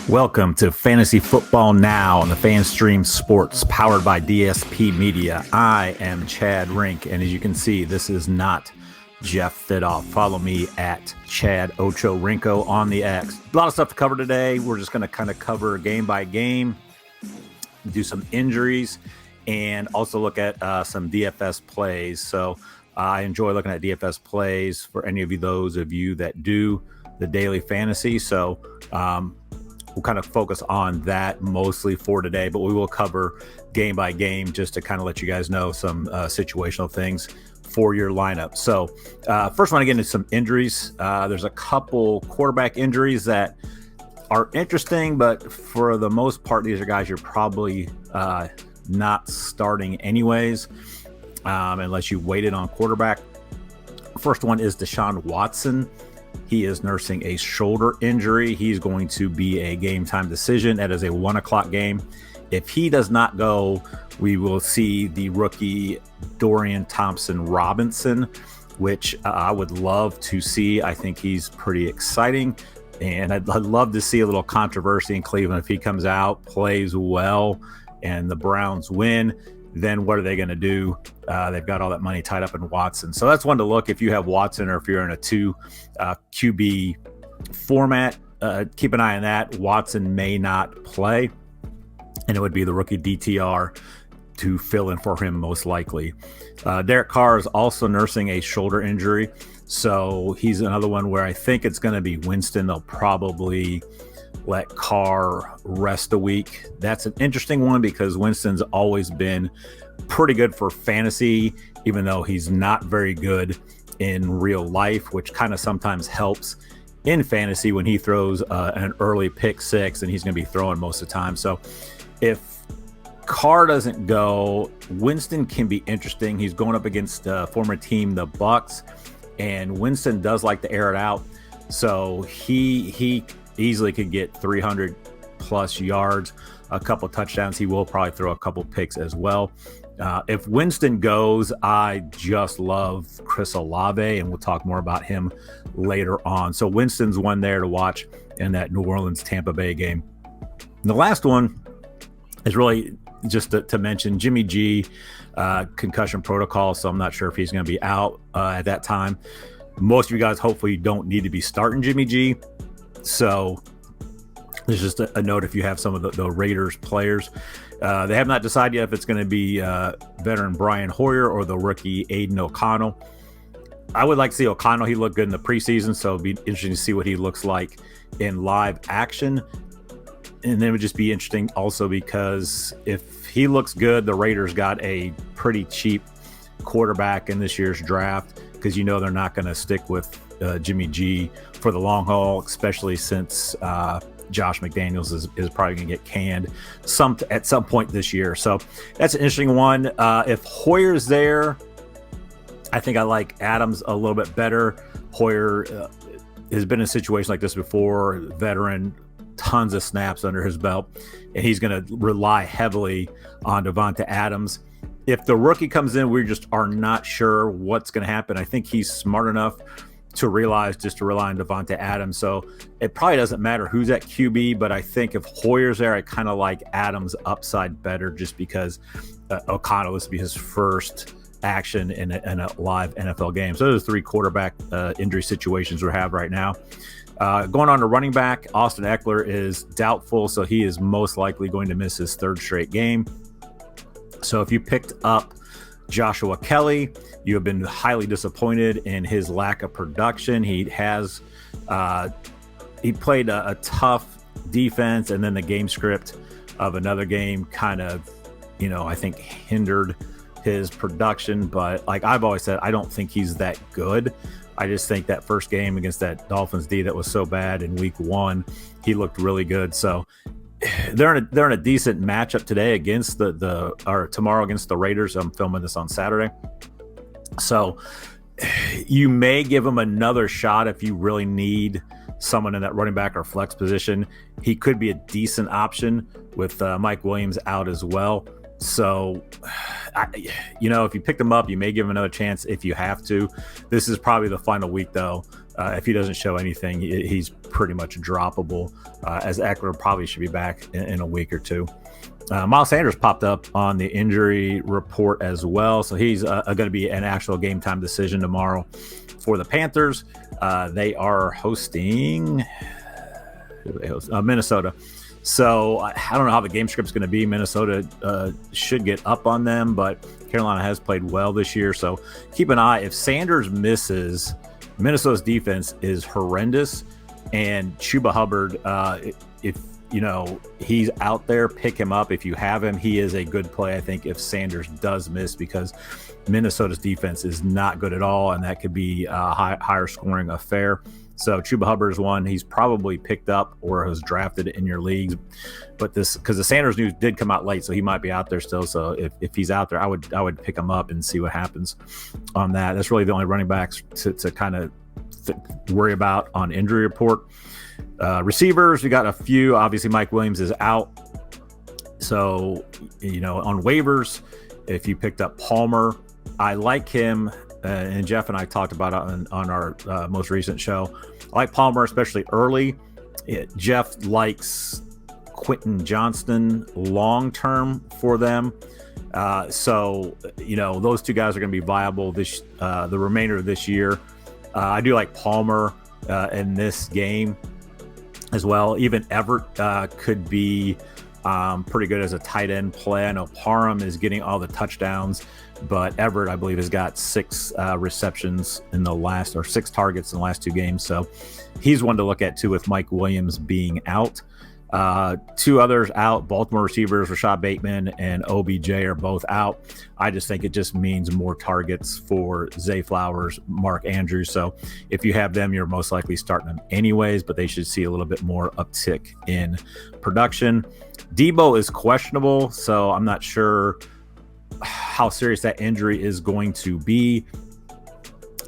Welcome to Fantasy Football Now on the FanStream Sports, powered by DSP Media. I am Chad Rink, and as you can see, this is not Jeff Thidoff. Follow me at Chad Ocho Rinko on the X. A lot of stuff to cover today. We're just going to kind of cover game by game, do some injuries, and also look at some DFS plays. So I enjoy looking at DFS plays for any of you, those of you that do the daily fantasy. So we'll kind of focus on that mostly for today, but we will cover game by game just to kind of let you guys know some situational things for your lineup. So first, I want to get into some injuries. There's a couple quarterback injuries that are interesting, but for the most part, these are guys you're probably not starting anyways, unless you waited on quarterback. First one is Deshaun Watson. He is nursing a shoulder injury. He's going to be a game time decision. That is a 1 o'clock game. If he does not go, we will see the rookie Dorian Thompson-Robinson, which I would love to see. I think he's pretty exciting, and I'd love to see a little controversy in Cleveland. If he comes out, plays well, and the Browns win, then what are they going to do? They've got all that money tied up in Watson. So that's one to look if you have Watson, or if you're in a 2 QB format. Keep an eye on that. Watson may not play, and it would be the rookie DTR to fill in for him most likely. Derek Carr is also nursing a shoulder injury, so he's another one where I think it's going to be Winston. They'll probably let Carr rest a week. That's an interesting one because Winston's always been pretty good for fantasy, even though he's not very good in real life, which kind of sometimes helps in fantasy when he throws an early pick six, and he's going to be throwing most of the time. So if Carr doesn't go, Winston can be interesting. He's going up against a former team, the Bucks, and Winston does like to air it out. So he easily could get 300 plus yards, a couple touchdowns. He will probably throw a couple picks as well. If Winston goes, I just love Chris Olave, and we'll talk more about him later on. So Winston's one there to watch in that New Orleans Tampa Bay game. And the last one is really just to mention Jimmy G, concussion protocol. So I'm not sure if he's going to be out at that time. Most of you guys hopefully don't need to be starting Jimmy G. So there's just a note if you have some of the Raiders players. They have not decided yet if it's going to be veteran Brian Hoyer or the rookie Aiden O'Connell. I would like to see O'Connell. He looked good in the preseason, so it'd be interesting to see what he looks like in live action. And then it would just be interesting also because if he looks good, the Raiders got a pretty cheap quarterback in this year's draft, because you know they're not going to stick with Jimmy G for the long haul, especially since Josh McDaniels is probably going to get canned at some point this year. So that's an interesting one. If Hoyer's there, I think I like Adams a little bit better. Hoyer has been in a situation like this before, veteran, tons of snaps under his belt, and he's going to rely heavily on Devonta Adams. If the rookie comes in, we just are not sure what's going to happen. I think he's smart enough to realize just to rely on Devonta Adams. So it probably doesn't matter who's at QB, but I think if Hoyer's there, I kind of like Adams' upside better, just because O'Connell, this will be his first action in a live NFL game. So those are 3 quarterback injury situations we have right now. Going on to running back, Austin Eckler is doubtful, so he is most likely going to miss his 3rd straight game. So if you picked up Joshua Kelly, you have been highly disappointed in his lack of production. He played a tough defense, and then the game script of another game kind of, I think hindered his production. But like I've always said, I don't think he's that good. I just think that first game against that Dolphins D that was so bad in week 1, he looked really good. So they're in a decent matchup today against or tomorrow against the Raiders. I'm filming this on Saturday. So you may give him another shot if you really need someone in that running back or flex position. He could be a decent option with Mike Williams out as well. So, if you picked him up, you may give him another chance if you have to. This is probably the final week, though, If he doesn't show anything, he's pretty much droppable, as Eckler probably should be back in a week or two. Miles Sanders popped up on the injury report as well, so he's going to be an actual game time decision tomorrow for the Panthers. They are hosting Minnesota. So I don't know how the game script's going to be. Minnesota should get up on them, but Carolina has played well this year. So keep an eye. If Sanders misses, Minnesota's defense is horrendous. And Chuba Hubbard, if he's out there, pick him up. If you have him, he is a good play, I think, if Sanders does miss, because Minnesota's defense is not good at all, and that could be a higher scoring affair. So Chuba Hubbard is one. He's probably picked up or was drafted in your leagues, but because the Sanders news did come out late, so he might be out there still. So if he's out there, I would pick him up and see what happens on that. That's really the only running backs to kind of worry about on injury report. Receivers, we got a few. Obviously, Mike Williams is out. So, on waivers, if you picked up Palmer, I like him. And Jeff and I talked about it on our most recent show. I like Palmer, especially early. Jeff likes Quentin Johnston long-term for them. So, those two guys are going to be viable the remainder of this year. I do like Palmer in this game as well. Even Everett could be pretty good as a tight end play. I know Parham is getting all the touchdowns, but Everett, I believe, has got 6 receptions in the last, or 6 targets in the last 2 games. So he's one to look at too, with Mike Williams being out. 2 others out, Baltimore receivers, Rashad Bateman and OBJ are both out. I just think it just means more targets for Zay Flowers, Mark Andrews. So if you have them, you're most likely starting them anyways, but they should see a little bit more uptick in production. Debo is questionable, so I'm not sure how serious that injury is going to be.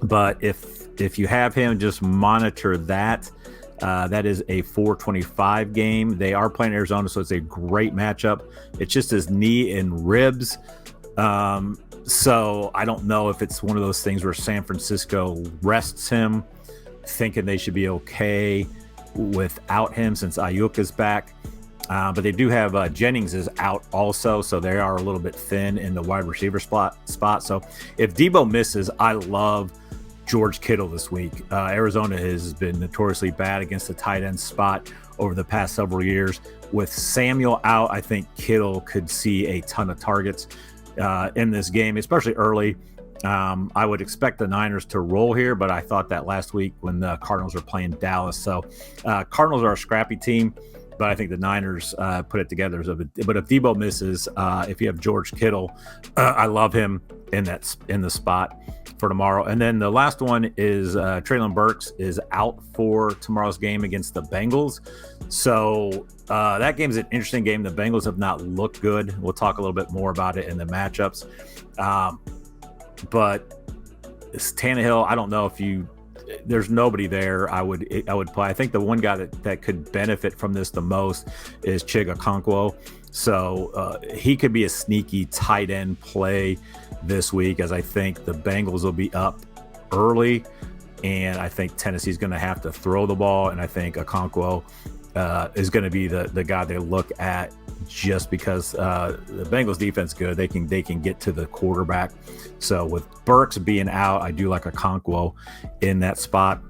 But if you have him, just monitor that. That is a 4:25 game. They are playing Arizona, so it's a great matchup. It's just his knee and ribs. So I don't know if it's one of those things where San Francisco rests him, thinking they should be okay without him since Ayuk is back. But they do have Jennings is out also, so they are a little bit thin in the wide receiver spot. So if Debo misses, I love George Kittle this week. Arizona has been notoriously bad against the tight end spot over the past several years. With Samuel out, I think Kittle could see a ton of targets in this game, especially early. I would expect the Niners to roll here, but I thought that last week when the Cardinals were playing Dallas. So Cardinals are a scrappy team, but I think the Niners put it together. But if Debo misses, if you have George Kittle, I love him in the spot for tomorrow. And then the last one is Treylon Burks is out for tomorrow's game against the Bengals. So that game is an interesting game. The Bengals have not looked good. We'll talk a little bit more about it in the matchups. But Tannehill, I don't know if there's nobody there I would play. I think the one guy that could benefit from this the most is Chig Okonkwo. So he could be a sneaky tight end play this week, as I think the Bengals will be up early, and I think Tennessee's going to have to throw the ball, and I think Okonkwo is going to be the guy they look at, just because the Bengals defense is good. They can get to the quarterback. So with Burks being out, I do like Okonkwo in that spot.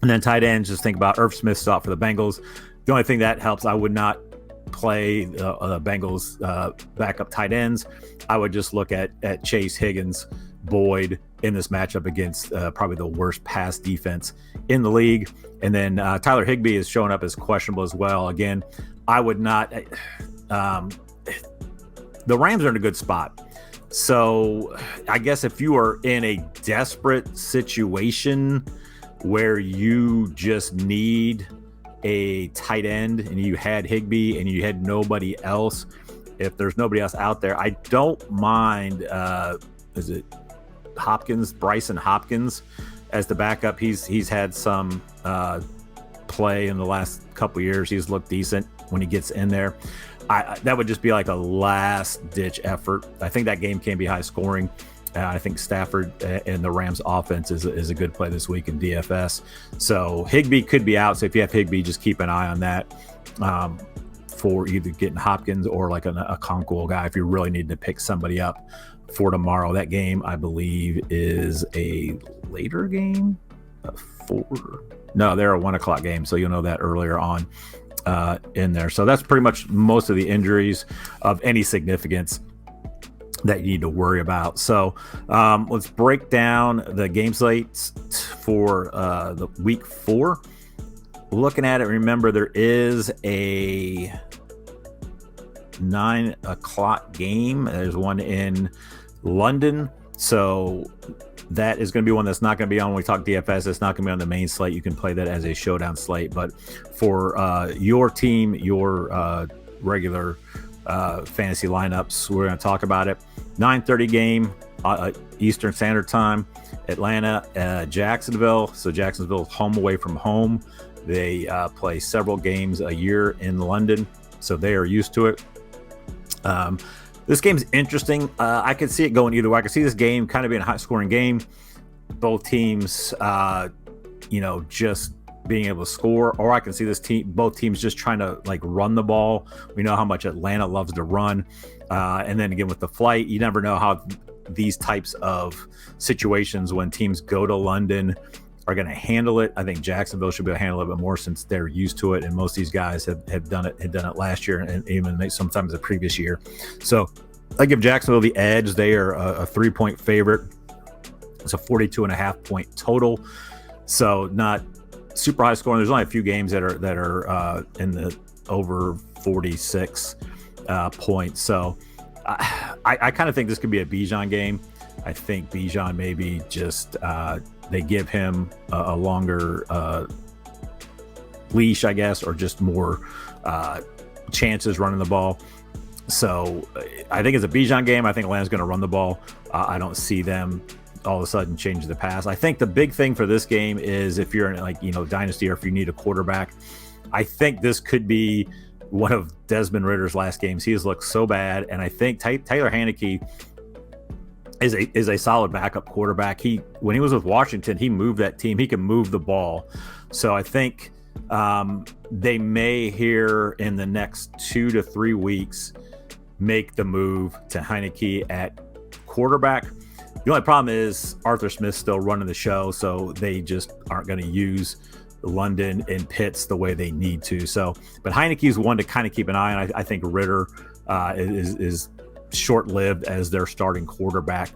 And then tight ends, just think about Irv Smith's out for the Bengals. The only thing that helps, I would not play the Bengals backup tight ends. I would just look at Chase, Higgins, Boyd in this matchup against probably the worst pass defense in the league. And then Tyler Higbee is showing up as questionable as well. Again, I would not. The Rams are in a good spot. So I guess if you are in a desperate situation where you just need a tight end and you had Higbee and you had nobody else, if there's nobody else out there, I don't mind. Is it Bryson Hopkins as the backup? He's had some play in the last couple years. He's looked decent when he gets in there. That would just be like a last ditch effort. I think that game can be high scoring. I think Stafford and the Rams offense is a good play this week in DFS. So Higbee could be out. So if you have Higbee, just keep an eye on that for either getting Hopkins or like a Conquil guy if you really need to pick somebody up for tomorrow. That game, I believe, is a later game. They're a 1 o'clock game. So you'll know that earlier on in there. So that's pretty much most of the injuries of any significance that you need to worry about. So let's break down the game slates for the week 4. Looking at it, remember there is a 9 o'clock game. There's one in London. So that is going to be one that's not going to be on when we talk DFS. It's not going to be on the main slate. You can play that as a showdown slate. But for your team, your regular fantasy lineups, we're going to talk about it. 9:30 game Eastern Standard Time. Atlanta, Jacksonville. So Jacksonville home away from home. They play several games a year in London, so they are used to it. This game's interesting. I could see it going either way. I could see this game kind of being a high-scoring game. Both teams, just being able to score, or I can see both teams just trying to like run the ball. We know how much Atlanta loves to run, and then again with the flight, you never know how these types of situations when teams go to London are going to handle it. I think Jacksonville should be able to handle it a bit more since they're used to it, and most of these guys have done it last year and even sometimes the previous year. So I give Jacksonville the edge. They are a 3-point favorite. It's a 42.5 point total, so not super high scoring. There's only a few games that are in the over 46 points. So I kind of think this could be a Bijan game. I think Bijan maybe just they give him a longer leash, I guess, or just more chances running the ball. So I think it's a Bijan game. I think Atlanta's going to run the ball. I don't see them all of a sudden change the pass. I think the big thing for this game is if you're in dynasty, or if you need a quarterback, I think this could be one of Desmond Ritter's last games. He has looked so bad, and I think Taylor Heinicke is a solid backup quarterback. When he was with Washington, he moved that team. He can move the ball. So I think they may here in the next 2 to 3 weeks make the move to Heinicke at quarterback. The only problem is Arthur Smith's still running the show, so they just aren't going to use London and Pitts the way they need to. So, but Heinicke's one to kind of keep an eye on. I think Ritter is short-lived as their starting quarterback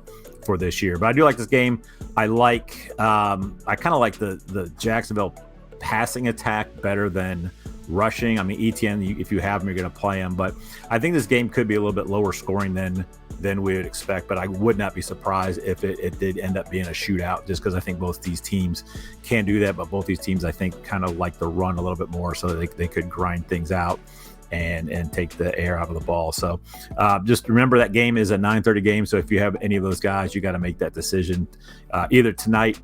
for this year. But I do like this game. I kind of like the Jacksonville passing attack better than rushing. I mean, ETN, if you have him, you're going to play him. But I think this game could be a little bit lower scoring than we would expect. But I would not be surprised if it did end up being a shootout, just because I think both these teams can do that. But both these teams, I think, kind of like to run a little bit more, so that they could grind things out and take the air out of the ball. So just remember that game is a 9:30 game. So if you have any of those guys, you got to make that decision either tonight,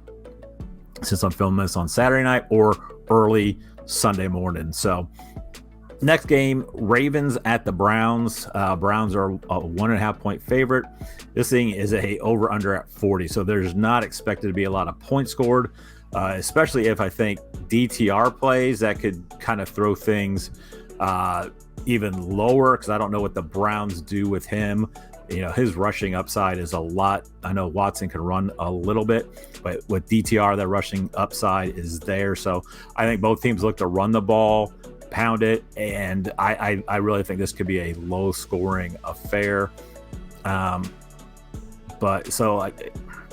since I'm filming this on Saturday night, or early Sunday morning. So next game, Ravens at the Browns. Browns are a 1.5 point favorite. This thing is a over under at 40. So there's not expected to be a lot of points scored, especially if I think DTR plays. That could kind of throw things even lower, because I don't know what the Browns do with him. His rushing upside is a lot. I know Watson can run a little bit, but with DTR, that rushing upside is there. So I think both teams look to run the ball, pound it, and I really think this could be a low scoring affair. But so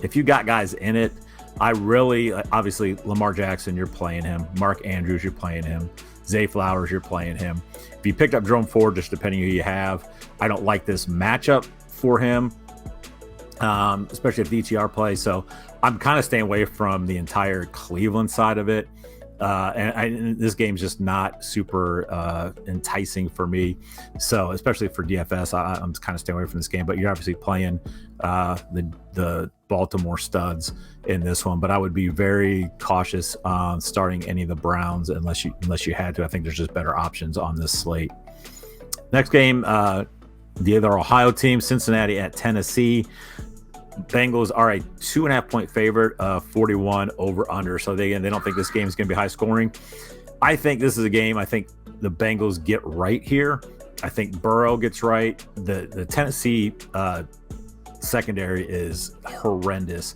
if you got guys in it, I really, obviously Lamar Jackson, you're playing him. Mark Andrews, you're playing him. Zay Flowers, you're playing him. If you picked up Jerome Ford, just depending who you have, I don't like this matchup for him, especially if DTR plays. So I'm kind of staying away from the entire Cleveland side of it. And this game's just not super enticing for me. So especially for DFS, I'm kind of staying away from this game. But you're obviously playing the Baltimore studs in this one. But I would be very cautious on starting any of the Browns unless you had to. I think there's just better options on this slate. Next game, the other Ohio team, Cincinnati at Tennessee. Bengals are a 2.5 point favorite, 41 over under. So they don't think this game is going to be high scoring. I think this is a game I think the Bengals get right here. I think Burrow gets right. The Tennessee secondary is horrendous,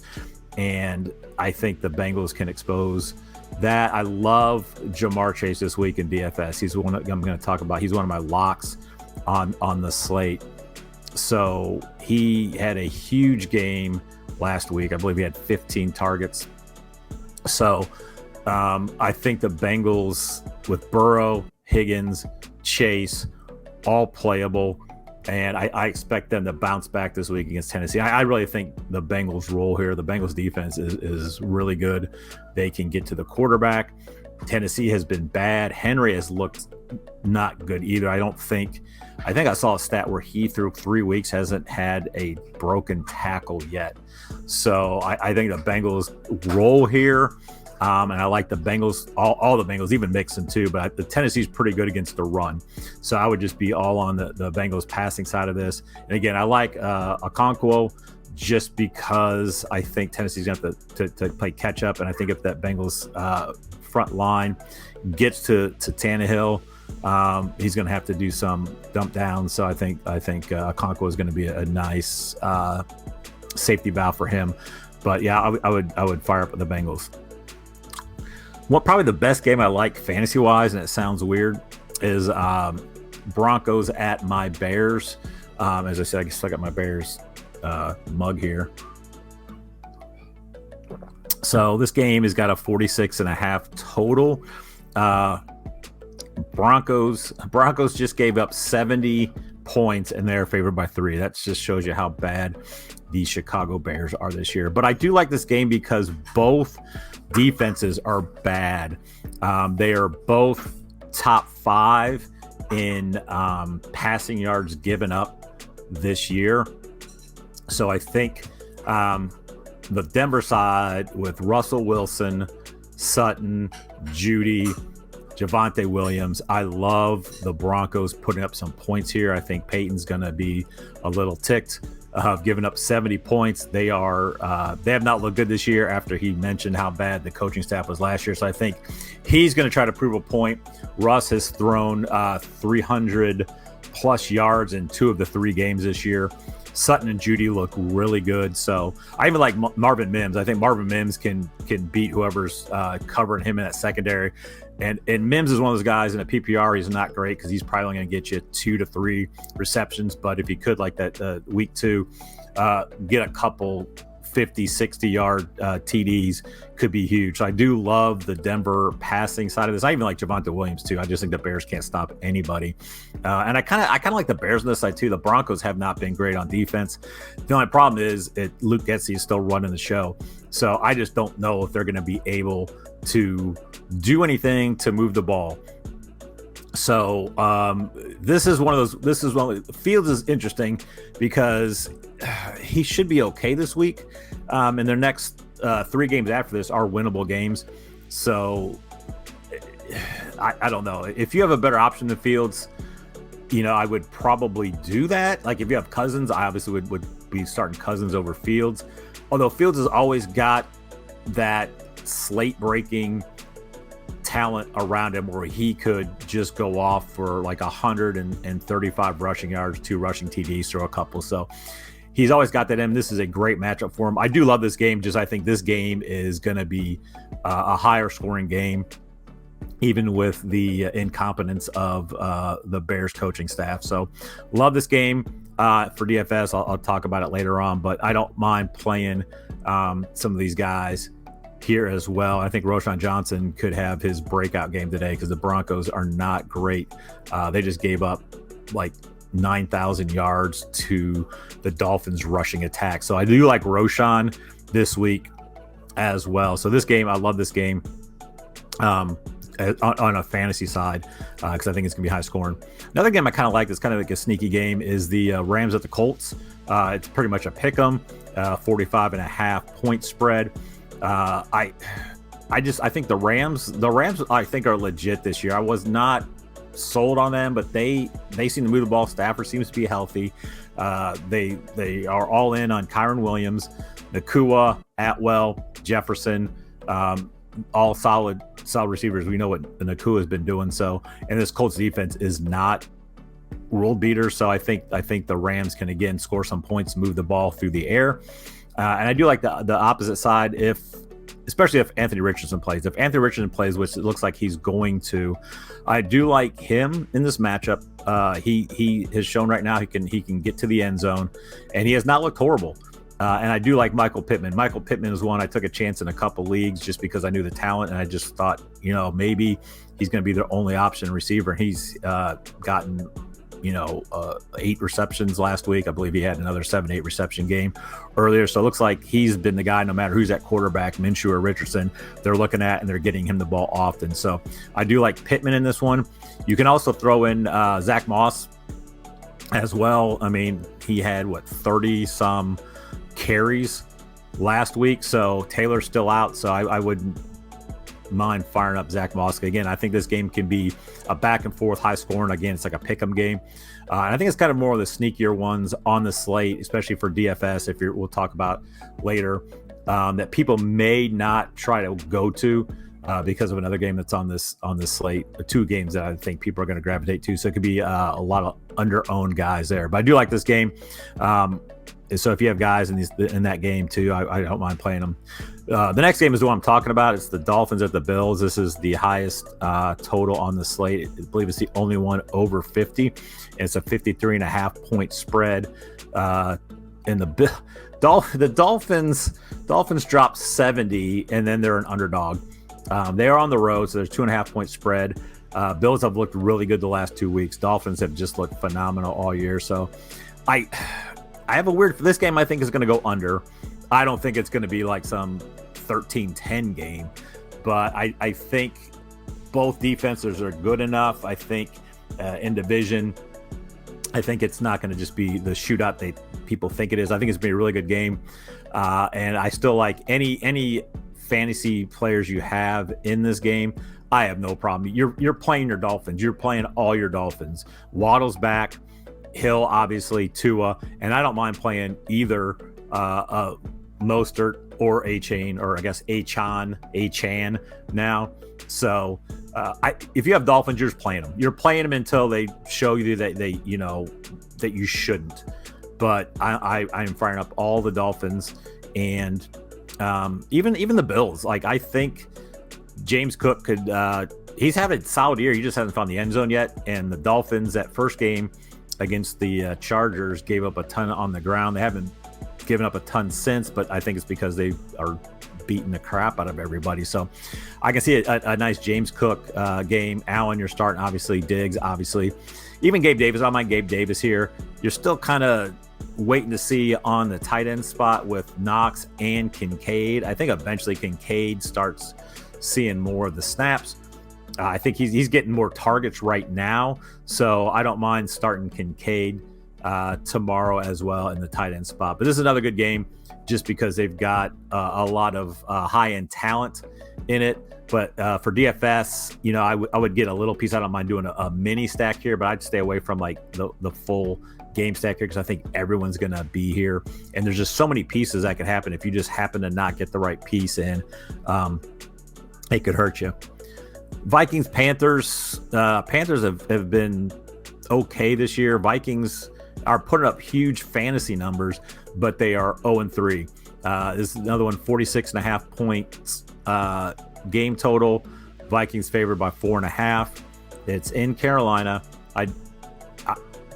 and I think the Bengals can expose that. I love Jamar Chase this week in DFS. He's one I'm going to talk about. He's one of my locks on the slate. So he had a huge game last week. I believe he had 15 targets. So I think the Bengals with Burrow, Higgins, Chase, all playable, and I expect them to bounce back this week against Tennessee. I really think the Bengals roll here. The Bengals defense is really good. They can get to the quarterback. Tennessee has been bad. Henry has looked not good either. I think I saw a stat where he through 3 weeks hasn't had a broken tackle yet. So I think the Bengals roll here. And I like the Bengals, all the Bengals, even Mixon too. But the Tennessee's pretty good against the run. So I would just be all on the Bengals passing side of this. And again, I like Okonkwo just because I think Tennessee's going to have to play catch up. And I think if that Bengals front line gets to Tannehill, he's going to have to do some dump downs. So I think Okonkwo is going to be a nice safety valve for him. But yeah, I would fire up the Bengals. Probably the best game I like fantasy wise, and it sounds weird, is Broncos at my Bears. As I said, I still got my Bears mug here. So this game has got a 46.5 total. Broncos just gave up 70 points and they're favored by 3. That just shows you how bad the Chicago Bears are this year. But I do like this game because both defenses are bad. They are both top 5 in passing yards given up this year. So I think the Denver side with Russell Wilson, Sutton, Judy, Javonte Williams. I love the Broncos putting up some points here. I think Peyton's going to be a little ticked of giving up 70 points. They have not looked good this year after he mentioned how bad the coaching staff was last year. So I think he's going to try to prove a point. Russ has thrown 300 plus yards in 2 of the 3 games this year. Sutton and Judy look really good. So I even like Marvin Mims. I think Marvin Mims can beat whoever's covering him in that secondary. And Mims is one of those guys in a PPR. He's not great because he's probably going to get you 2 to 3 receptions. But if he could, like that week 2, get a couple 50, 60-yard TDs, could be huge. So I do love the Denver passing side of this. I even like Javonte Williams too. I just think the Bears can't stop anybody. And I kind of like the Bears on this side too. The Broncos have not been great on defense. The only problem is Luke Getsy is still running the show. So I just don't know if they're going to be able to do anything to move the ball. So this is one of those. Fields is interesting because he should be okay this week. And their next 3 games after this are winnable games. So I don't know. If you have a better option than Fields, I would probably do that. Like if you have Cousins, I obviously would be starting Cousins over Fields. Although Fields has always got that slate breaking talent around him where he could just go off for like 135 rushing yards, 2 rushing TDs, throw a couple. So he's always got that in. This is a great matchup for him. I do love this game. I think this game is going to be a higher scoring game, even with the incompetence of the Bears coaching staff. So love this game for DFS. I'll talk about it later on, but I don't mind playing some of these guys here as well. I think Roschon Johnson could have his breakout game today because the Broncos are not great. They just gave up like 9,000 yards to the Dolphins rushing attack. So I do like Roschon this week as well. So this game, I love this game on a fantasy side because I think it's going to be high scoring. Another game I kind of like, that's kind of like a sneaky game, is the Rams at the Colts. It's pretty much a pick 'em, 45.5 point spread. I think the Rams I think are legit this year. I was not sold on them, but they seem to move the ball. Stafford seems to be healthy. They are all in on Kyron Williams, Nakua, Atwell, Jefferson, all solid receivers. We know what Nakua has been doing. So, and this Colts defense is not world beater. So I think the Rams can again score some points, move the ball through the air. And I do like the opposite side, especially if Anthony Richardson plays. If Anthony Richardson plays, which it looks like he's going to, I do like him in this matchup. He has shown right now he can get to the end zone, and he has not looked horrible. And I do like Michael Pittman. Michael Pittman is one I took a chance in a couple leagues just because I knew the talent, and I just thought, maybe he's going to be their only option receiver. He's gotten 8 receptions last week. I believe he had another 7-8 reception game earlier. So it looks like he's been the guy, no matter who's at quarterback, Minshew or Richardson, they're looking at, and they're getting him the ball often. So I do like Pittman in this one. You can also throw in Zach Moss as well. I mean, he had 30 some carries last week. So Taylor's still out. So I wouldn't mind firing up Zach Moss. Again, I think this game can be a back and forth, high scoring. Again, it's like a pick'em game. And I think it's kind of more of the sneakier ones on the slate, especially for DFS. We'll talk about later, that people may not try to go to because of another game that's on this slate. 2 games that I think people are going to gravitate to. So it could be a lot of under-owned guys there. But I do like this game. So if you have guys in that game too, I don't mind playing them. The next game is the one I'm talking about. It's the Dolphins at the Bills. This is the highest total on the slate. I believe it's the only one over 50. And it's a 53.5 point spread. And the Dolphins dropped 70, and then they're an underdog. They are on the road, so there's 2.5 point spread. Bills have looked really good the last 2 weeks. Dolphins have just looked phenomenal all year. So I have a weird, for this game, I think is going to go under. I don't think it's going to be like some 13-10 game, but I think both defenses are good enough. I think in division, I think it's not going to just be the shootout people think it is. I think it's going to be a really good game. And I still like any fantasy players you have in this game. I have no problem. You're playing your Dolphins. You're playing all your Dolphins. Waddle's back. Hill, obviously, Tua, and I don't mind playing either Mostert or A-Chain, or I guess A-Chan now. So if you have Dolphins, you're just playing them. You're playing them until they show you that that you shouldn't. But I'm firing up all the Dolphins, and even the Bills. Like, I think James Cook could. He's had a solid year. He just hasn't found the end zone yet. And the Dolphins, that first game against the Chargers, gave up a ton on the ground. They haven't given up a ton since, but I think it's because they are beating the crap out of everybody. So I can see a nice James Cook game. Allen, you're starting, obviously. Diggs, obviously. Even Gabe Davis. I don't mind Gabe Davis here. You're still kind of waiting to see on the tight end spot with Knox and Kincaid. I think eventually Kincaid starts seeing more of the snaps. I think he's getting more targets right now, so I don't mind starting Kincaid tomorrow as well in the tight end spot. But this is another good game just because they've got a lot of high-end talent in it. But for DFS, I would get a little piece. I don't mind doing a mini stack here, but I'd stay away from like the full game stack here because I think everyone's going to be here. And there's just so many pieces that could happen if you just happen to not get the right piece in. It could hurt you. Vikings, Panthers. Panthers have been okay this year. Vikings are putting up huge fantasy numbers, but they are 0-3. This is another one, 46.5 points game total. Vikings favored by 4.5. It's in Carolina.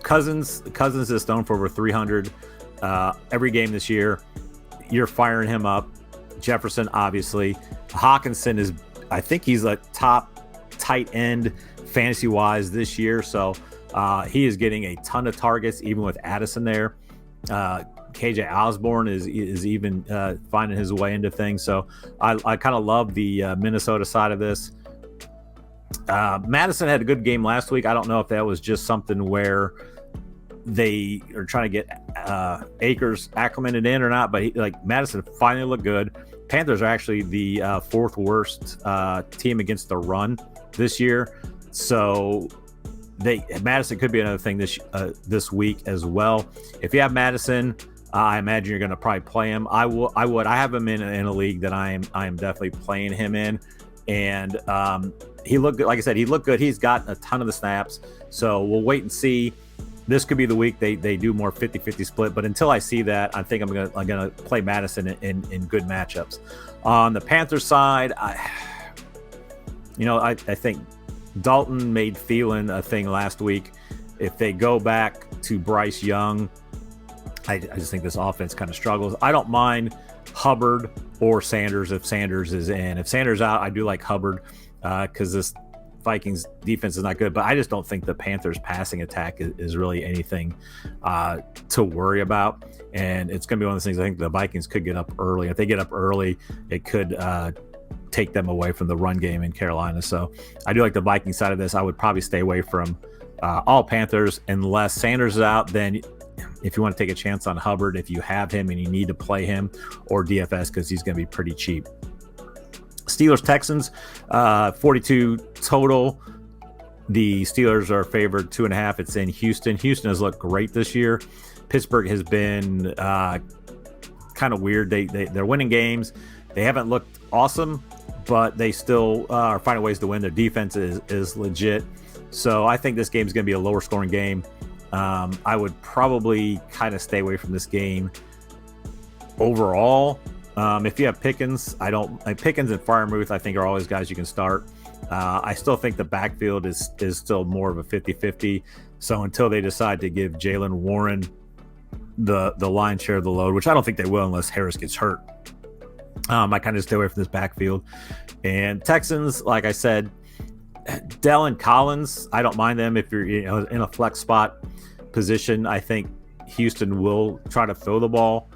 Cousins is thrown for over 300 every game this year. You're firing him up. Jefferson, obviously. Hawkinson is, I think he's a top tight end fantasy wise this year. So he is getting a ton of targets, even with Addison there. KJ Osborne is even finding his way into things. So I kind of love the Minnesota side of this. Madison had a good game last week. I don't know if that was just something where they are trying to get Akers acclimated in or not, but Madison finally looked good. Panthers are actually the fourth worst team against the run this year. So Madison could be another thing this week as well. If you have Madison, I imagine you're going to probably play him. I would. I have him in a league that I am definitely playing him in, and he looked good. Like I said, he looked good. He's gotten a ton of the snaps, so we'll wait and see. This could be the week they do more 50-50 split, but until I see that, I think I'm gonna play Madison in good matchups. On the Panthers side, I think Dalton made Thielen a thing last week. If they go back to Bryce Young, I just think this offense kind of struggles. I don't mind Hubbard or Sanders if Sanders is in. If Sanders out, I do like Hubbard because this Vikings defense is not good, but I just don't think the Panthers passing attack is really anything to worry about. And it's going to be one of those things I think the Vikings could get up early. If they get up early, it could take them away from the run game in Carolina. So I do like the Viking side of this. I would probably stay away from all Panthers unless Sanders is out. Then if you want to take a chance on Hubbard, if you have him and you need to play him, or DFS because he's going to be pretty cheap. Steelers-Texans, 42 total. The Steelers are favored 2.5. It's in Houston. Houston has looked great this year. Pittsburgh has been kind of weird. They're winning games. They haven't looked awesome, but they still are finding ways to win. Their defense is legit. So I think this game is going to be a lower scoring game. I would probably kind of stay away from this game overall. If you have Pickens, Pickens and Freiermuth, I think are always guys you can start. I still think the backfield is still more of a 50-50. So until they decide to give Jalen Warren the lion's share of the load, which I don't think they will unless Harris gets hurt, I kind of stay away from this backfield. And Texans, like I said, Dell and Collins, I don't mind them if you're in a flex spot position. I think Houston will try to throw the ball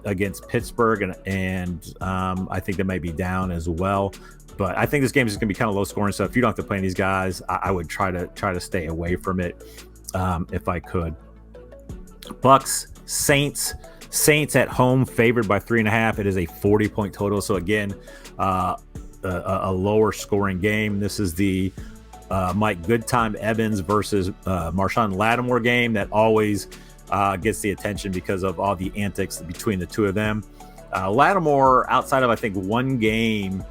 against Pittsburgh, and I think they might be down as well. But I think this game is going to be kind of low scoring. So if you don't have to play these guys, I would try to stay away from it if I could. Bucks, Saints at home favored by 3.5. It is a 40-point total. So again, a lower scoring game. This is the Mike Goodtime Evans versus Marshawn Lattimore game that always gets the attention because of all the antics between the two of them. Lattimore, outside of I think one game,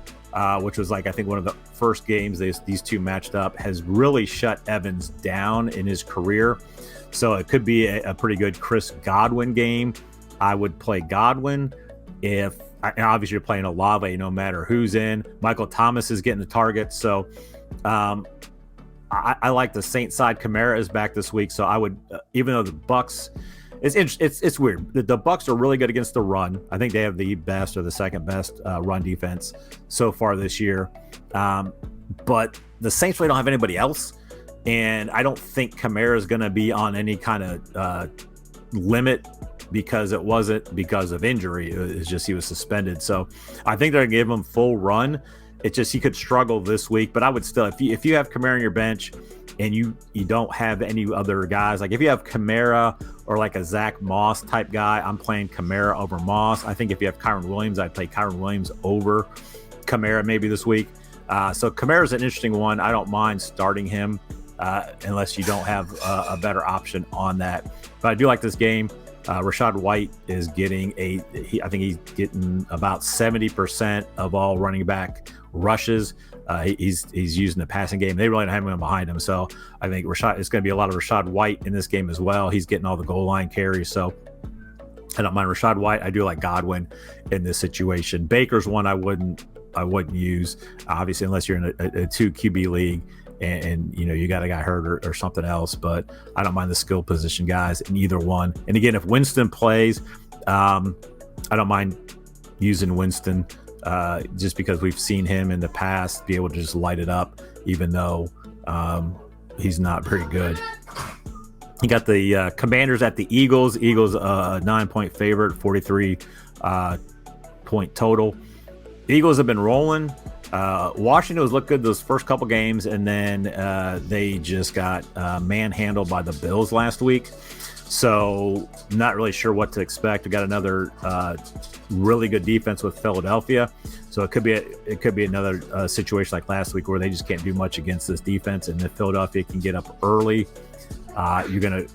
which was I think one of the first games these two matched up, has really shut Evans down in his career. So it could be a pretty good Chris Godwin game. I would play Godwin. If obviously you're playing Olave, no matter who's in. Michael Thomas is getting the target, so I like the Saints side. Kamara is back this week, so I would, even though the Bucks, it's weird. The Bucks are really good against the run. I think they have the best or the second best run defense so far this year. But the Saints really don't have anybody else, and I don't think Kamara is going to be on any kind of limit because it wasn't because of injury. It's just he was suspended. So I think they're going to give him full run. It's just he could struggle this week, but I would still, if you have Kamara on your bench and you don't have any other guys, like if you have Kamara or like a Zach Moss type guy, I'm playing Kamara over Moss. I think if you have Kyron Williams, I'd play Kyron Williams over Kamara maybe this week. So Kamara's an interesting one. I don't mind starting him unless you don't have a better option on that. But I do like this game. Rachaad White is getting I think he's getting about 70% of all running back rushes. He's using the passing game. They really don't have him behind him. So I think it's going to be a lot of Rachaad White in this game as well. He's getting all the goal line carries. So I don't mind Rachaad White. I do like Godwin in this situation. Baker's one I wouldn't use, obviously, unless you're in a 2 QB league. And you got a guy hurt or something else, but I don't mind the skill position guys in either one. And again, if Winston plays, I don't mind using Winston just because we've seen him in the past be able to just light it up, even though he's not very good. You got the Commanders at the Eagles. Eagles 9-point favorite, 43 point total. The Eagles have been rolling. Washington was looked good those first couple games, and then they just got manhandled by the Bills last week. So not really sure what to expect. We got another really good defense with Philadelphia, so it could be another situation like last week where they just can't do much against this defense. And if Philadelphia can get up early, you're going to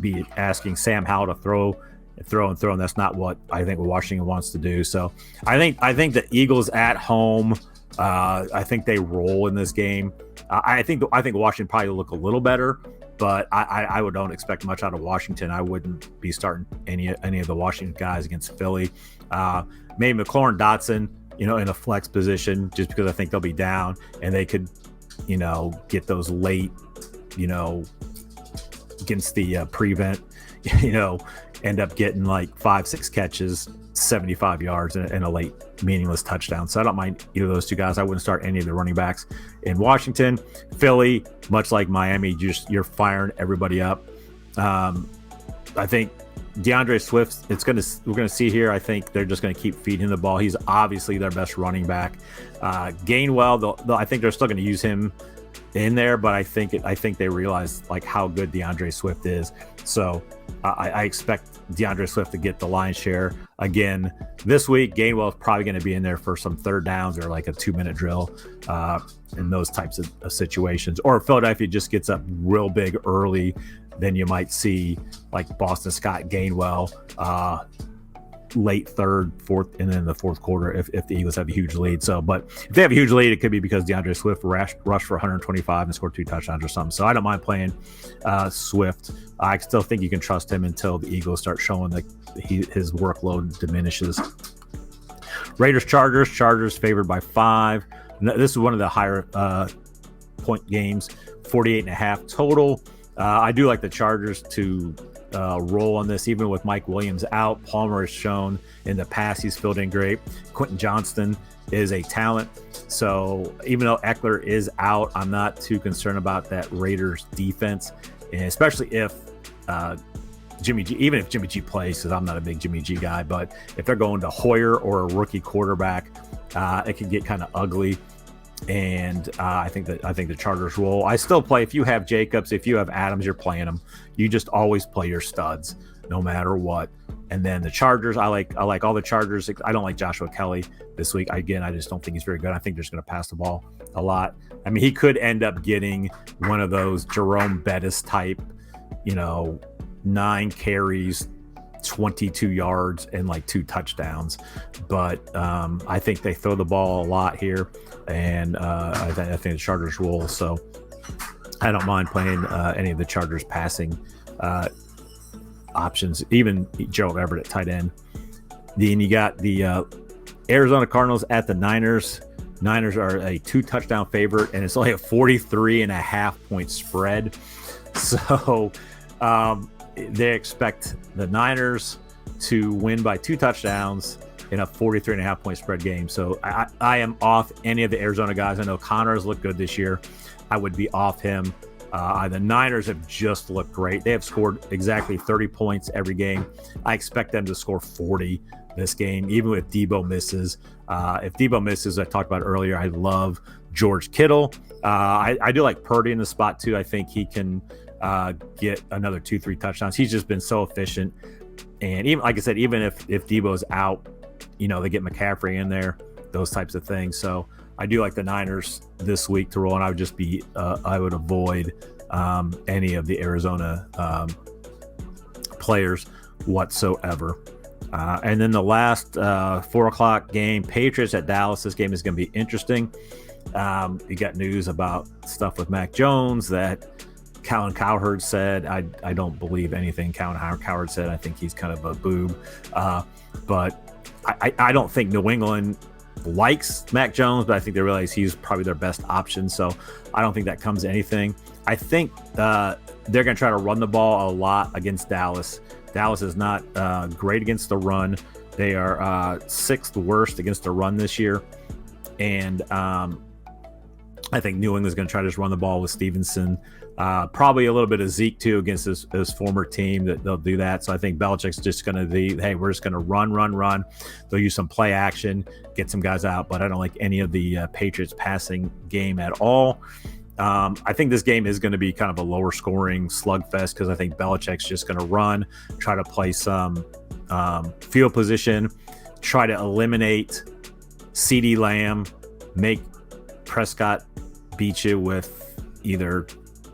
be asking Sam Howell to throw, and that's not what I think Washington wants to do. So I think the Eagles at home. I think they roll in this game. I think Washington probably look a little better, but I don't expect much out of Washington. I wouldn't be starting any of the Washington guys against Philly. Maybe McLaurin Dotson, in a flex position, just because I think they'll be down and they could, get those late, against the prevent, end up getting like 5-6 catches, 75 yards and a late meaningless touchdown. So I don't mind either of those two guys. I wouldn't start any of the running backs in Washington. Philly, much like Miami, you're firing everybody up. I think DeAndre Swift, we're going to see here. I think they're just going to keep feeding him the ball. He's obviously their best running back. Gainwell, I think they're still going to use him in there, but I think they realize like how good DeAndre Swift is. So I expect DeAndre Swift to get the lion's share again this week. Gainwell is probably going to be in there for some third downs or like a 2-minute drill in those types of situations. Or if Philadelphia just gets up real big early, then you might see like Boston Scott, Gainwell, late third, fourth, and then the fourth quarter if the Eagles have a huge lead. So, but if they have a huge lead, it could be because DeAndre Swift rushed for 125 and scored 2 touchdowns or something. So I don't mind playing Swift. I still think you can trust him until the Eagles start showing that his workload diminishes. Raiders, Chargers favored by 5. This is one of the higher point games, 48.5 total. I do like the Chargers to roll on this, even with Mike Williams out. Palmer has shown in the past he's filled in great. Quentin Johnston is a talent. So even though Eckler is out, I'm not too concerned about that Raiders defense, and especially if Jimmy G, even if Jimmy G plays, because I'm not a big Jimmy G guy, but if they're going to Hoyer or a rookie quarterback, it can get kind of ugly. And I think the Chargers roll. I still play, if you have Jacobs, if you have Adams, you're playing them. You just always play your studs no matter what. And then the Chargers, I like all the Chargers. I don't like Joshua Kelly this week. Again, I just don't think he's very good. I think they're just going to pass the ball a lot. I mean, he could end up getting one of those Jerome Bettis type, 9 carries, 22 yards and like 2 touchdowns. But I think they throw the ball a lot here, and I think the Chargers roll. So I don't mind playing any of the Chargers passing options, even Gerald Everett at tight end. Then you got the Arizona Cardinals at the Niners. Niners are a 2 touchdown favorite, and it's only a 43.5 point spread. So they expect the Niners to win by 2 touchdowns in a 43.5 point spread game. So I am off any of the Arizona guys. I know Connor's looked good this year. I would be off him. The Niners have just looked great. They have scored exactly 30 points every game. I expect them to score 40 this game, even if Debo misses. If Debo misses, I talked about earlier, I love George Kittle. I do like Purdy in the spot too. I think he can get another 2-3 touchdowns. He's just been so efficient. And even like I said, even if Debo's out, they get McCaffrey in there, those types of things. So I do like the Niners this week to roll, and I would just I would avoid any of the Arizona players whatsoever. And then the last 4:00 game, Patriots at Dallas. This game is going to be interesting. You got news about stuff with Mac Jones that Colin Cowherd said. I don't believe anything Colin Cowherd said. I think he's kind of a boob. But I don't think New England likes Mac Jones, but I think they realize he's probably their best option. So I don't think that comes to anything. I think they're going to try to run the ball a lot against Dallas. Dallas is not great against the run. They are 6th worst against the run this year. And I think New England's going to try to just run the ball with Stevenson. Probably a little bit of Zeke, too, against his former team. That they'll do that. So I think Belichick's just going to be, hey, we're just going to run. They'll use some play action, get some guys out. But I don't like any of the Patriots passing game at all. I think this game is going to be kind of a lower scoring slugfest because I think Belichick's just going to run, try to play some field position, try to eliminate CeeDee Lamb, make Prescott beat you with either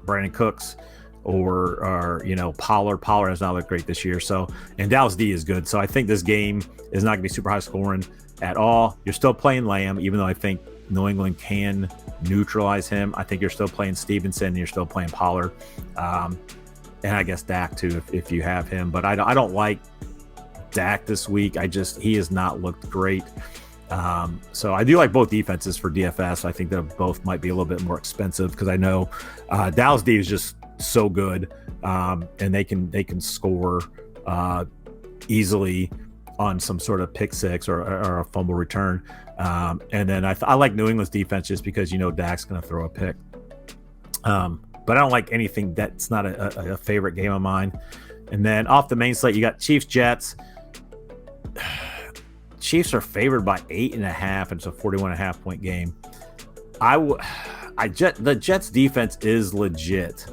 Brandon Cooks or Pollard. Pollard has not looked great this year. So, and Dallas D is good. So I think this game is not going to be super high scoring at all. You're still playing Lamb, even though I think New England can neutralize him. I think you're still playing Stevenson. You're still playing Pollard. And I guess Dak too, if you have him. But I don't like Dak this week. He has not looked great. So I do like both defenses for DFS. I think that both might be a little bit more expensive because I know Dallas D is just so good, and they can score easily on some sort of pick six or a fumble return. And then I like New England's defense just because Dak's going to throw a pick. But I don't like anything that's not a favorite game of mine. And then off the main slate, you got Chiefs Jets. Chiefs are favored by 8.5. It's a 41.5 point game. The Jets defense is legit.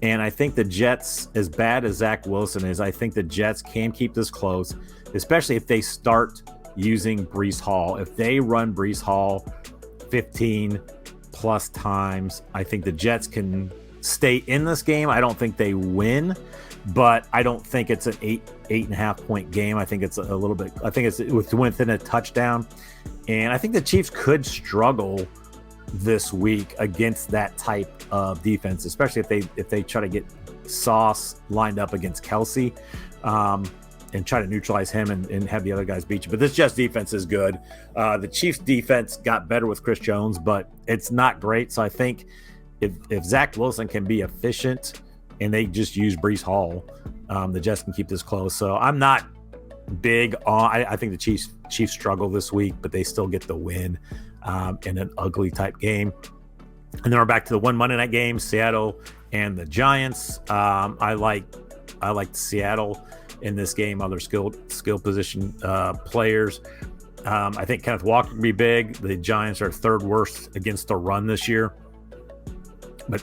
And I think the Jets, as bad as Zach Wilson is, I think the Jets can keep this close, especially if they start using Breece Hall. If they run Breece Hall 15 plus times, I think the Jets can stay in this game. I don't think they win, but I don't think it's an 8.5 point game. I think it's a little bit, I think it's within a touchdown. And I think the Chiefs could struggle this week against that type of defense, especially if they try to get Sauce lined up against Kelsey and try to neutralize him and have the other guys beat you. But this Jets defense is good. The Chiefs defense got better with Chris Jones, but it's not great. So I think if Zach Wilson can be efficient and they just use Breece Hall, the Jets can keep this close. So I'm not big on. I think the Chiefs struggle this week, but they still get the win in an ugly type game. And then we're back to the one Monday night game, Seattle and the Giants. I like Seattle in this game. Other skill position players. I think Kenneth Walker can be big. The Giants are third worst against the run this year.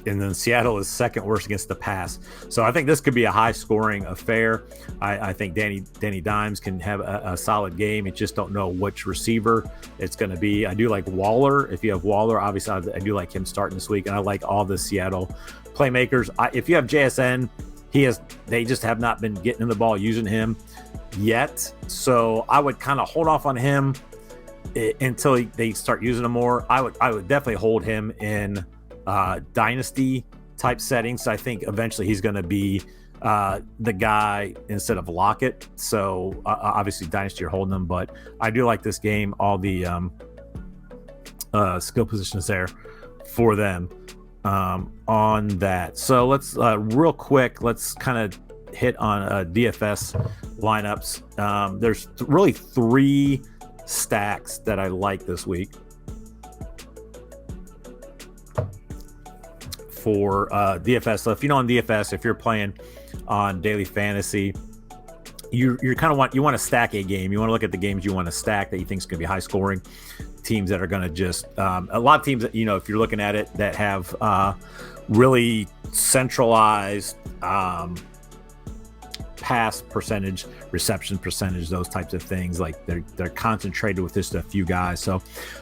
And then Seattle is second worst against the pass. So I think this could be a high-scoring affair. I think Danny Dimes can have a solid game. You just don't know which receiver it's going to be. I do like Waller. If you have Waller, obviously I do like him starting this week. And I like all the Seattle playmakers. If you have JSN, they just have not been getting in the ball using him yet. So I would kind of hold off on him until they start using him more. I would definitely hold him in dynasty type settings. I think eventually he's going to be the guy instead of Lockett. So obviously dynasty you're holding him, but I do like this game. All the skill positions there for them on that. So let's real quick, let's kind of hit on DFS lineups. There's really three stacks that I like this week for DFS. So if you know on DFS, if you're playing on daily fantasy, you kind of want to stack a game. You want to look at the games you want to stack that you think is going to be high scoring, teams that are going to just a lot of teams that if you're looking at it that have really centralized pass percentage, reception percentage, those types of things. Like they're concentrated with just a few guys. So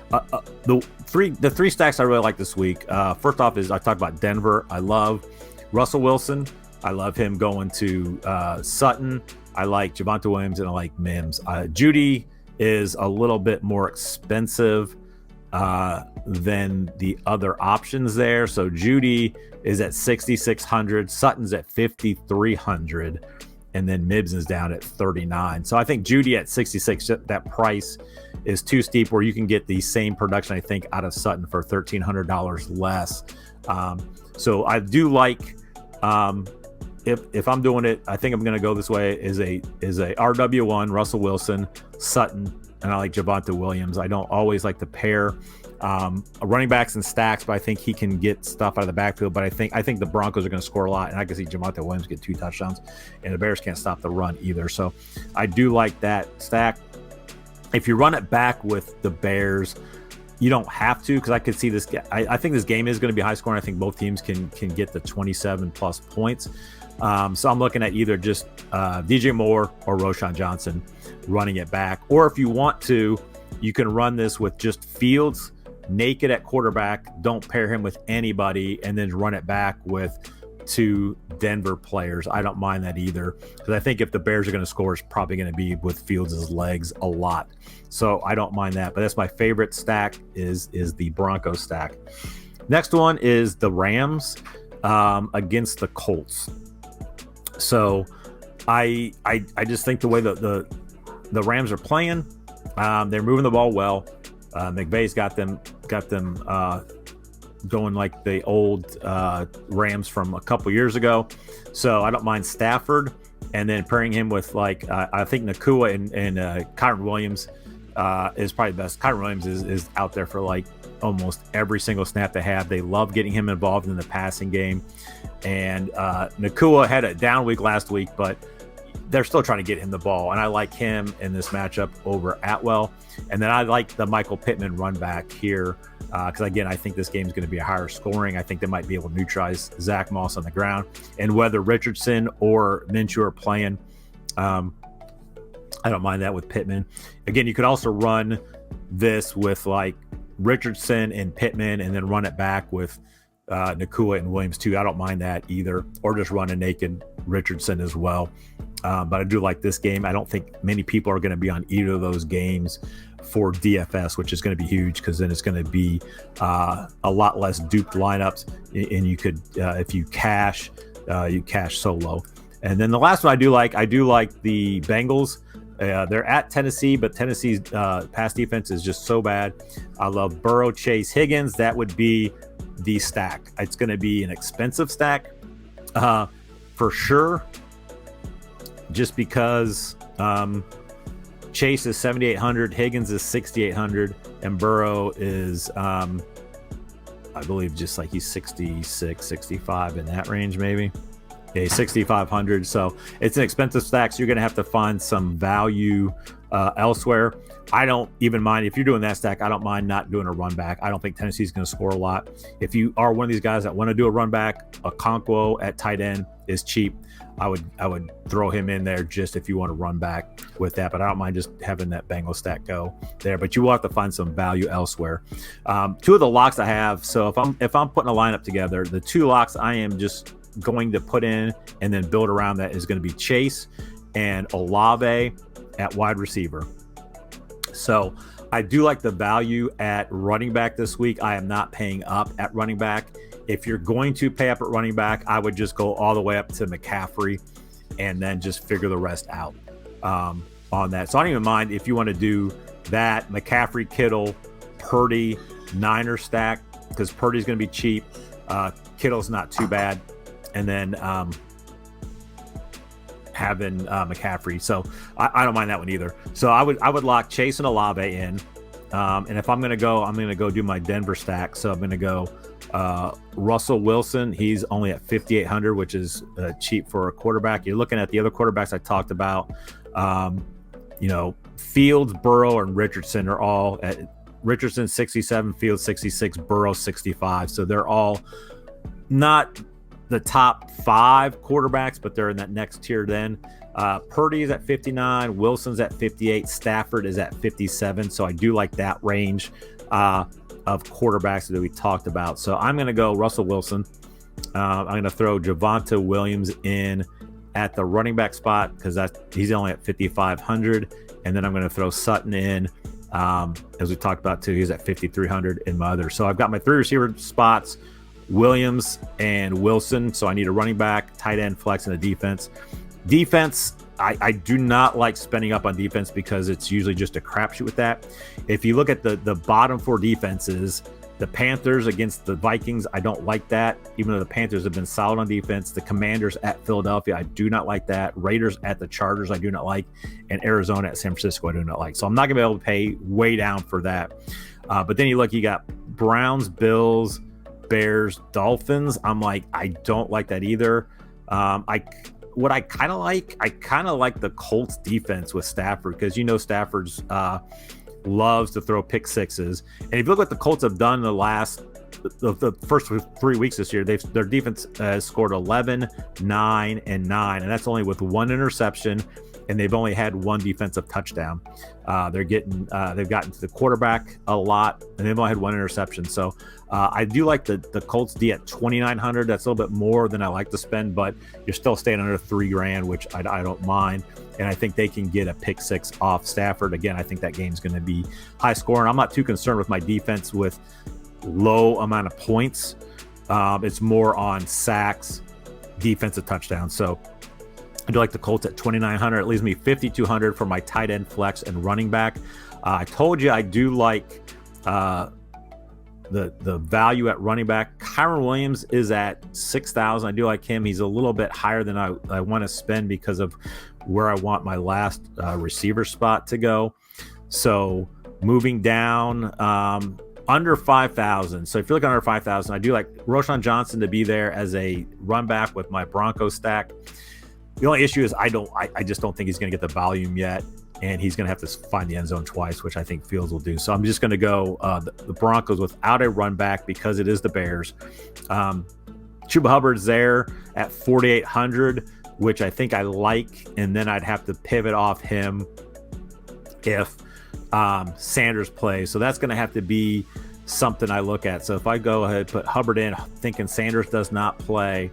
the three stacks I really like this week. First off is I talked about Denver. I love Russell Wilson. I love him going to Sutton. I like Javonte Williams and I like Mims. Judy is a little bit more expensive than the other options there. So Judy is at 6,600. Sutton's at 5,300. And then Mims is down at 39. So I think Judy at 66, that price is too steep where you can get the same production, I think, out of Sutton for $1,300 less. So I do like, if I'm doing it, I think I'm going to go this way, is a RW1, Russell Wilson, Sutton, and I like Javonte Williams. I don't always like to pair Running backs and stacks, but I think he can get stuff out of the backfield. But I think the Broncos are going to score a lot, and I can see Javonte Williams get 2 touchdowns, and the Bears can't stop the run either. So I do like that stack. If you run it back with the Bears, you don't have to, because I could see this. I think this game is going to be high scoring. I think both teams can get the 27 plus points. So I'm looking at either just DJ Moore or Roschon Johnson running it back. Or if you want to, you can run this with just Fields naked at quarterback. Don't pair him with anybody, and then run it back with 2 Denver players. I don't mind that either, because I think if the Bears are going to score, it's probably going to be with Fields' legs a lot. So I don't mind that. But that's my favorite stack is the Broncos stack. Next one is the Rams against the Colts. So I just think the way the Rams are playing, they're moving the ball well. McVay's got them going like the old Rams from a couple years ago. So I don't mind Stafford, and then pairing him with I think Nakua and Kyren Williams is probably the best. Kyren Williams is out there for almost every single snap they have. They love getting him involved in the passing game. And Nakua had a down week last week, but they're still trying to get him the ball. And I like him in this matchup over Atwell. And then I like the Michael Pittman run back here because, again, I think this game is going to be a higher scoring. I think they might be able to neutralize Zach Moss on the ground. And whether Richardson or Minshew are playing, I don't mind that with Pittman. Again, you could also run this with Richardson and Pittman, and then run it back with Nakua and Williams too. I don't mind that either, or just run a naked Richardson as well. But I do like this game. I don't think many people are going to be on either of those games for DFS, which is going to be huge, because then it's going to be a lot less duped lineups, and you could if you cash solo. And then the last one I do like the Bengals. They're at Tennessee, but Tennessee's pass defense is just so bad. I love Burrow, Chase, Higgins. That would be the stack. It's going to be an expensive stack for sure, just because Chase is 7,800, Higgins is 6,800, and Burrow is, I believe, just he's 66, 65 in that range, maybe. Okay, 6,500. So it's an expensive stack, so you're going to have to find some value elsewhere. I don't even mind if you're doing that stack. I don't mind not doing a run back. I don't think Tennessee's going to score a lot. If you are one of these guys that want to do a run back, Okonkwo at tight end is cheap. I would throw him in there just if you want to run back with that, but I don't mind just having that Bengal stack go there. But you will have to find some value elsewhere. 2 of the locks I have. So if I'm putting a lineup together, the 2 locks I am just going to put in and then build around that is going to be Chase and Olave at wide receiver. So I do like the value at running back this week. I am not paying up at running back. If you're going to pay up at running back, I would just go all the way up to McCaffrey and then just figure the rest out on that. So I don't even mind if you want to do that McCaffrey, Kittle, Purdy, Niner stack, because Purdy's going to be cheap. Kittle's not too bad. And then having McCaffrey. So I don't mind that one either. So I would lock Chase and Olave in. And if I'm going to go do my Denver stack. So I'm going to go Russell Wilson. He's only at 5,800, which is cheap for a quarterback. You're looking at the other quarterbacks I talked about. Fields, Burrow, and Richardson are all at Richardson 67, Fields 66, Burrow 65. So they're all not the top 5 quarterbacks, but they're in that next tier then. Purdy is at 59, Wilson's at 58, Stafford is at 57. So I do like that range of quarterbacks that we talked about. So I'm going to go Russell Wilson. I'm going to throw Javonte Williams in at the running back spot because he's only at 5,500. And then I'm going to throw Sutton in, as we talked about too. He's at 5,300 in my other. So I've got my 3 receiver spots, Williams and Wilson. So I need a running back, tight end, flex, and a defense. I do not like spending up on defense because it's usually just a crapshoot with that. If you look at the bottom 4 defenses, the Panthers against the Vikings, I don't like that, even though the Panthers have been solid on defense. The Commanders at Philadelphia, I do not like that. Raiders at the Chargers, I do not like. And Arizona at San Francisco, I do not like. So I'm not going to be able to pay way down for that. But then you look, you got Browns, Bills, Bears, Dolphins. I'm like, I don't like that either. I kind of like the Colts defense with Stafford, because Stafford's loves to throw pick sixes. And if you look what the Colts have done in the first 3 weeks this year, their defense has scored 11, 9, and 9, and that's only with one interception, and they've only had one defensive touchdown. They've gotten to the quarterback a lot, and they've only had one interception. So I do like the Colts D at 2,900. That's a little bit more than I like to spend, but you're still staying under $3,000, which I don't mind. And I think they can get a pick six off Stafford. Again, I think that game's going to be high scoring. I'm not too concerned with my defense with low amount of points. It's more on sacks, defensive touchdowns. So I do like the Colts at 2,900. It leaves me 5,200 for my tight end, flex, and running back. I told you I do like the value at running back. Kyron Williams is at 6,000. I do like him. He's a little bit higher than I want to spend because of where I want my last receiver spot to go. So moving down under 5,000. So if you're looking under 5,000, I do like Roschon Johnson to be there as a run back with my Broncos stack. The only issue is I just don't think he's going to get the volume yet, and he's going to have to find the end zone twice, which I think Fields will do. So I'm just going to go the Broncos without a run back because it is the Bears. Chuba Hubbard's there at 4,800, which I think I like, and then I'd have to pivot off him if Sanders plays. So that's going to have to be something I look at. So if I go ahead and put Hubbard in thinking Sanders does not play,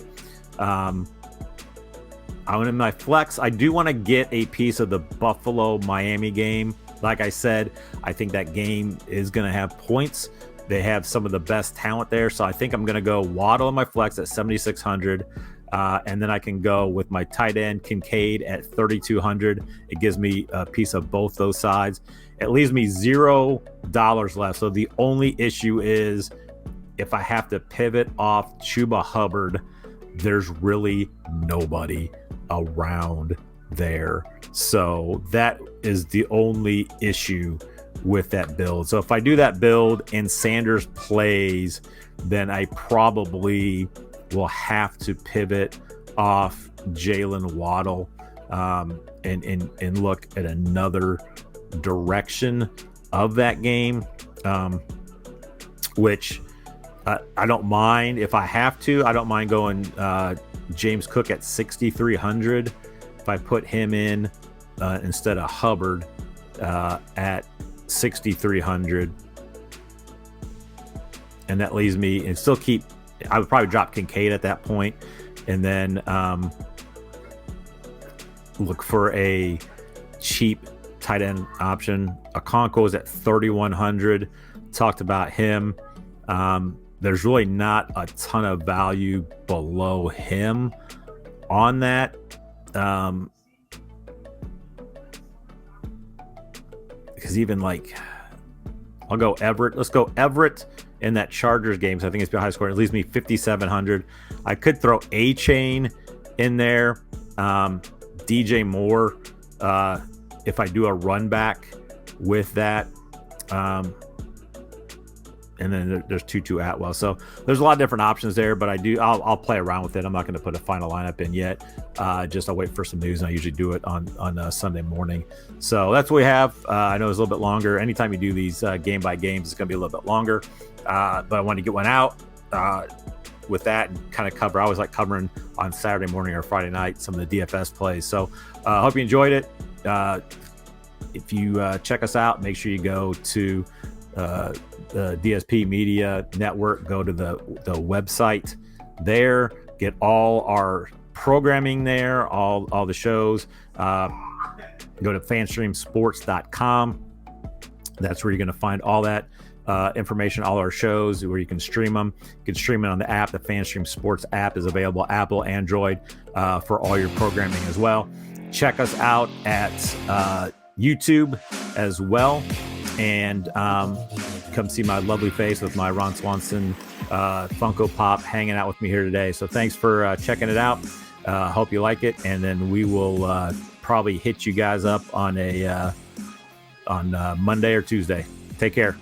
I want in my flex. I do want to get a piece of the Buffalo-Miami game. Like I said, I think that game is going to have points. They have some of the best talent there. So I think I'm going to go Waddle in my flex at 7,600. And then I can go with my tight end Kincaid at 3,200. It gives me a piece of both those sides. It leaves me $0 left. So the only issue is if I have to pivot off Chuba Hubbard, there's really nobody around there. So that is the only issue with that build. So if I do that build and Sanders plays, then I probably will have to pivot off Jalen Waddle and look at another direction of that game, which I don't mind if I have to. I don't mind going James Cook at 6,300 if I put him in instead of Hubbard at 6,300, and that leaves me and still keep. I would probably drop Kincaid at that point, and then look for a cheap tight end option. Okonkwo is at 3,100. Talked about him. There's really not a ton of value below him on that. Because even like, I'll go Everett. Let's go Everett in that Chargers game. So I think it's high score. It leaves me 5,700. I could throw A-Chain in there. DJ Moore, if I do a run back with that. And then there's Tutu Atwell. So there's a lot of different options there, but I'll play around with it. I'm not going to put a final lineup in yet. I'll wait for some news, and I usually do it on Sunday morning. So that's what we have. I know it's a little bit longer. Anytime you do these game by games, it's going to be a little bit longer. But I wanted to get one out with that and kind of cover. I always like covering on Saturday morning or Friday night some of the DFS plays. So I hope you enjoyed it. If you check us out, make sure you go to the DSP Media Network. Go to the website there. Get all our programming there, all the shows. Go to fanstreamsports.com. That's where you're going to find all that information, all our shows, where you can stream them. You can stream it on the app. The FanStream Sports app is available, Apple, Android, for all your programming as well. Check us out at YouTube as well. And come see my lovely face with my Ron Swanson Funko Pop hanging out with me here today. So thanks for checking it out. Hope you like it. And then we will probably hit you guys up on Monday or Tuesday. Take care.